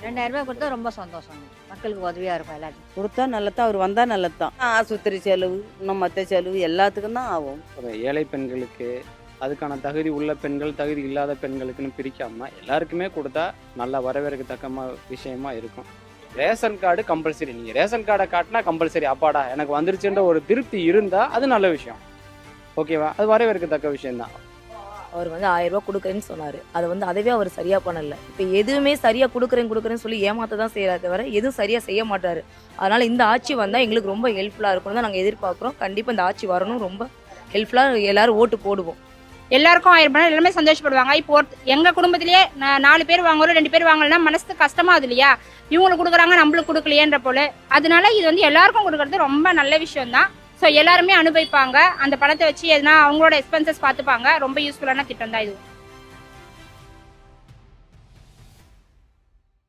2000 கொடுத்தா ரொம்ப சந்தோஷம். மக்களுக்கு உதவியா இருக்கும் எல்லாத்துக்கும். கொடுத்தா நல்லதான், அவர் வந்தா நல்லதான். ஆஸ்பத்திரி செலவு, இன்னும் மற்ற செலவு எல்லாத்துக்கும் தான் ஆகும். ஒரு ஏழை பெண்களுக்கு, அதுக்கான தகுதி உள்ள பெண்கள், தகுதி இல்லாத பெண்களுக்குன்னு பிரிக்காம எல்லாருக்குமே கொடுத்தா நல்ல வரவேற்கத்தக்க விஷயமா இருக்கும். Ration card compulsory. நீங்கள் ரேஷன் கார்டை காட்டினா கம்பல்சரி, அப்பாடா எனக்கு வந்துருச்சுன்ற ஒரு திருப்தி இருந்தால் அது நல்ல விஷயம். ஓகேவா? அது வரவேற்கத்தக்க விஷயம்தான். அவர் 1000 ரூபா கொடுக்குறேன்னு சொன்னார். அதை அதவே அவர் சரியாக பண்ணல. இப்போ எதுவுமே சரியாக கொடுக்குறேன்னு சொல்லி ஏமாத்த தான் செய்யறாரு தவிர எதுவும் சரியாக செய்ய மாட்டார். அதனால் இந்த ஆட்சி வந்தால் எங்களுக்கு ரொம்ப ஹெல்ப்ஃபுல்லாக இருக்கும்னு தான் நாங்கள் எதிர்பார்க்குறோம். கண்டிப்பாக இந்த ஆட்சி வரணும். ரொம்ப ஹெல்ப்ஃபுல்லாக எல்லாரும் ஓட்டு போடுவோம். எல்லாருக்கும் 1000 ரூபாய் எல்லாமே சந்தோஷப்படுவாங்க. இப்போ எங்கள் குடும்பத்திலேயே 4 பேர் வாங்குறோம், 2 பேர் வாங்கலைன்னா மனசுக்கு கஷ்டமாகுது இல்லையா? இவங்களுக்கு கொடுக்குறாங்க, நம்மளுக்கு கொடுக்கலையேன்ற போல. அதனால இது எல்லாருக்கும் கொடுக்கறது ரொம்ப நல்ல விஷயம் தான். ஸோ எல்லாருமே அனுபவிப்பாங்க. அந்த பணத்தை வச்சு எதுனா அவங்களோட எக்ஸ்பென்சஸ் பார்த்துப்பாங்க. ரொம்ப யூஸ்ஃபுல்லான திட்டம் தான் இது.